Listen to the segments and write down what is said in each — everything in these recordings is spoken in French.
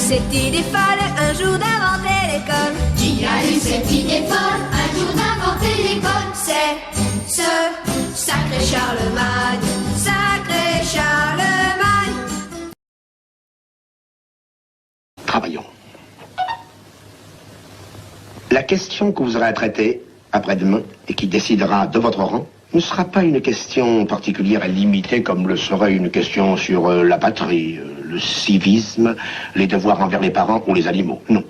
cette idée folle un jour d'inventer l'école? Qui a eu cette idée folle un jour d'inventer l'école? C'est ce sacré Charlemagne, sacré Charlemagne. Travaillons. La question que vous aurez à traiter après-demain et qui décidera de votre rang ne sera pas une question particulière et limitée comme le serait une question sur la patrie, le civisme, les devoirs envers les parents ou les animaux. Non.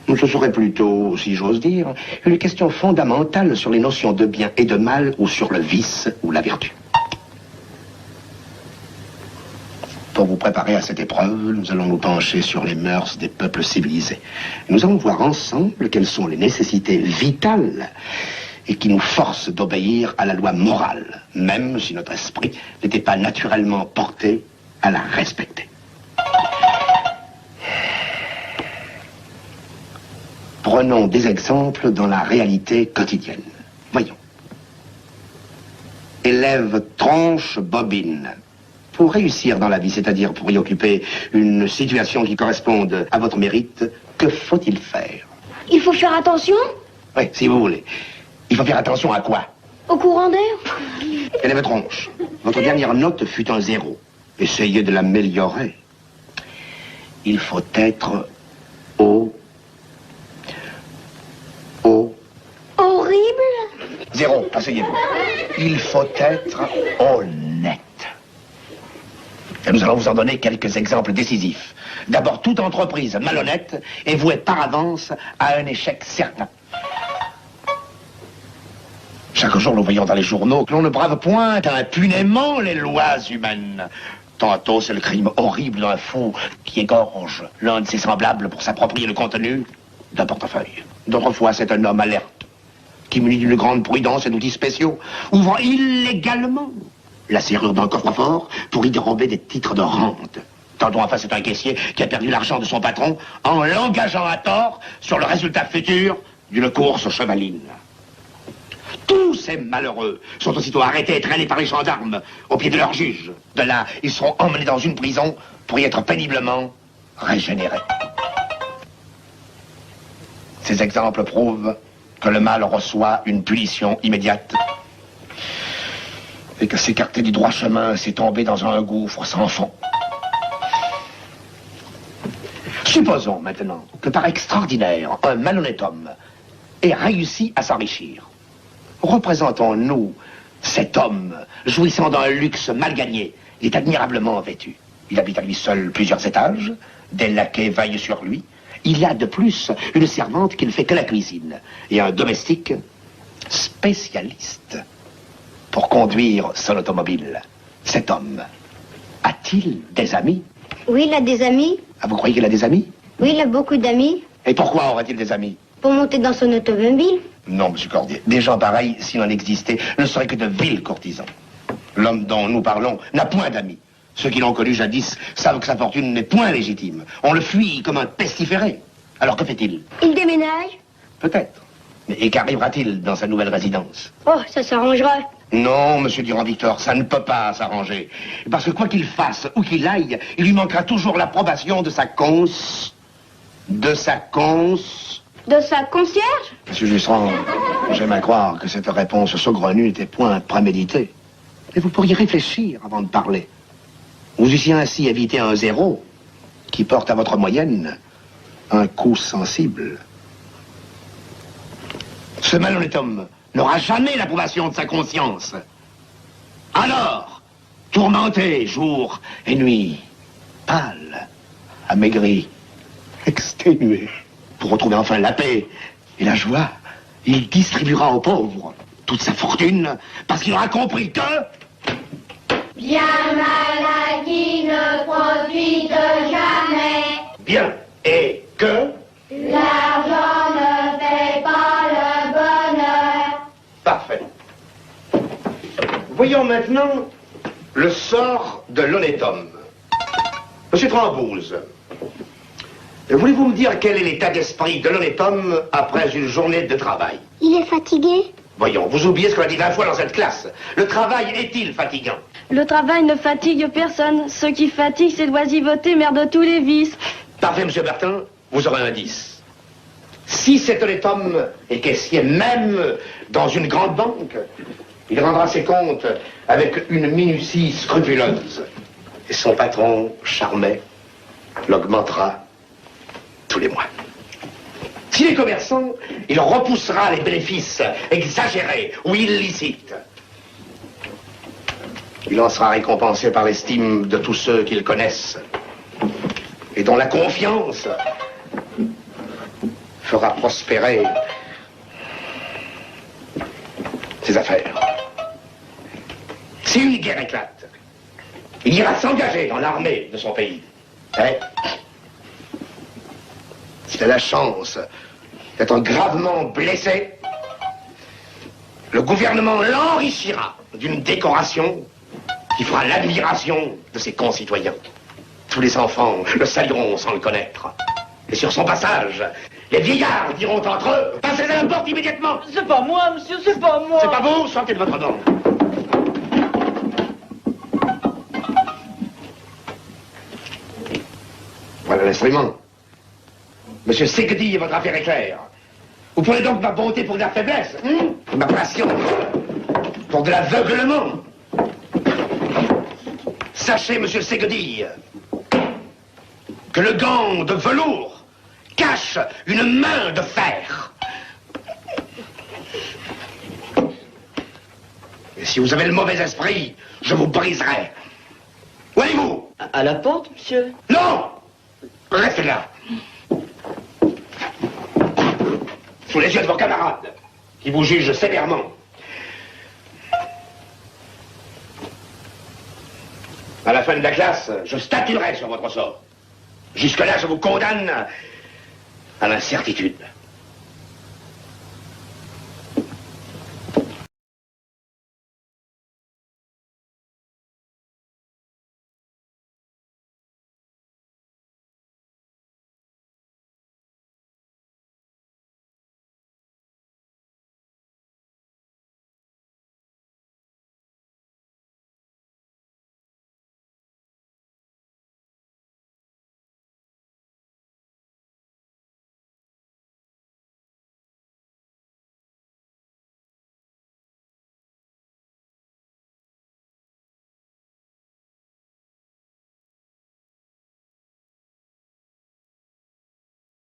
Ce serait plutôt, si j'ose dire, une question fondamentale sur les notions de bien et de mal ou sur le vice ou la vertu. Pour vous préparer à cette épreuve, nous allons nous pencher sur les mœurs des peuples civilisés. Nous allons voir ensemble quelles sont les nécessités vitales et qui nous forcent d'obéir à la loi morale, même si notre esprit n'était pas naturellement porté à la respecter. Prenons des exemples dans la réalité quotidienne. Voyons. Élève tronche bobine. Pour réussir dans la vie, c'est-à-dire pour y occuper une situation qui corresponde à votre mérite, que faut-il faire? Il faut faire attention? Oui, si vous voulez. Il faut faire attention à quoi? Au courant d'air? Élève tronche, votre dernière note fut un 0. Essayez de l'améliorer. Il faut être Horrible? 0, asseyez-vous. Il faut être honnête. Et nous allons vous en donner quelques exemples décisifs. D'abord, toute entreprise malhonnête est vouée par avance à un échec certain. Chaque jour, nous voyons dans les journaux que l'on ne brave point impunément les lois humaines. Tantôt, c'est le crime horrible d'un fou qui égorge l'un de ses semblables pour s'approprier le contenu d'un portefeuille. D'autres fois, c'est un homme alerte qui, muni d'une grande prudence et d'outils spéciaux, ouvre illégalement la serrure d'un coffre-fort pour y dérober des titres de rente. Tantôt, enfin, c'est un caissier qui a perdu l'argent de son patron en l'engageant à tort sur le résultat futur d'une course chevaline. Tous ces malheureux sont aussitôt arrêtés et traînés par les gendarmes au pied de leur juge. De là, ils seront emmenés dans une prison pour y être péniblement régénérés. Ces exemples prouvent que le mal reçoit une punition immédiate et que s'écarter du droit chemin, c'est tomber dans un gouffre sans fond. Supposons maintenant que par extraordinaire, un malhonnête homme ait réussi à s'enrichir. Représentons-nous cet homme jouissant d'un luxe mal gagné. Il est admirablement vêtu. Il habite à lui seul plusieurs étages. Des laquais veillent sur lui. Il y a de plus une servante qui ne fait que la cuisine et un domestique spécialiste pour conduire son automobile. Cet homme a-t-il des amis? Oui, il a des amis. Ah, vous croyez qu'il a des amis? Oui, il a beaucoup d'amis. Et pourquoi aurait-il des amis? Pour monter dans son automobile. Non, monsieur Cordier. Des gens pareils, s'il en existait, ne seraient que de vils courtisans. L'homme dont nous parlons n'a point d'amis. Ceux qui l'ont connu jadis savent que sa fortune n'est point légitime. On le fuit comme un pestiféré. Alors que fait-il? Il déménage. Peut-être. Et qu'arrivera-t-il dans sa nouvelle résidence? Oh, ça s'arrangera. Non, monsieur Durand-Victor, ça ne peut pas s'arranger. Parce que quoi qu'il fasse, où qu'il aille, il lui manquera toujours l'approbation de sa De sa concierge? Monsieur Jusserand, j'aime à croire que cette réponse saugrenue n'était point préméditée. Mais vous pourriez réfléchir avant de parler. Vous eussiez ainsi évité un 0 qui porte à votre moyenne un coup sensible. Ce malhonnête homme n'aura jamais l'approbation de sa conscience. Alors, tourmenté jour et nuit, pâle, amaigri, exténué, pour retrouver enfin la paix et la joie, il distribuera aux pauvres toute sa fortune parce qu'il aura compris que... Bien maladie ne profite jamais. Bien, et que... L'argent ne fait pas le bonheur. Parfait. Voyons maintenant le sort de l'honnête homme. Monsieur Trambouze, voulez-vous me dire quel est l'état d'esprit de l'honnête homme après une journée de travail? Il est fatigué. Voyons, vous oubliez ce qu'on a dit 20 fois dans cette classe. Le travail est-il fatigant? Le travail ne fatigue personne. Ce qui fatigue, c'est l'oisiveté, mère de tous les vices. Parfait, monsieur Bertin, vous aurez un 10. Si cet honnête homme est caissier même dans une grande banque, il rendra ses comptes avec une minutie scrupuleuse. Et son patron, Charmet, l'augmentera tous les mois. S'il est commerçant, il repoussera les bénéfices exagérés ou illicites. Il en sera récompensé par l'estime de tous ceux qui le connaissent et dont la confiance fera prospérer ses affaires. Si une guerre éclate, il ira s'engager dans l'armée de son pays. Et s'il a la chance d'être gravement blessé, le gouvernement l'enrichira d'une décoration qui fera l'admiration de ses concitoyens. Tous les enfants le salueront sans le connaître. Et sur son passage, les vieillards diront entre eux, passez à la porte immédiatement. C'est pas moi, monsieur, c'est pas moi. C'est pas vous, sortez de votre banc. Voilà l'instrument. Monsieur Segedi, votre affaire est claire. Vous prenez donc ma bonté pour de la faiblesse, ma passion pour de l'aveuglement. Sachez, monsieur Segedi, que le gant de velours cache une main de fer. Et si vous avez le mauvais esprit, je vous briserai. Où allez-vous? À la porte, monsieur? Non! Restez là. Sous les yeux de vos camarades, qui vous jugent sévèrement. À la fin de la classe, je statuerai sur votre sort. Jusque-là, je vous condamne à l'incertitude.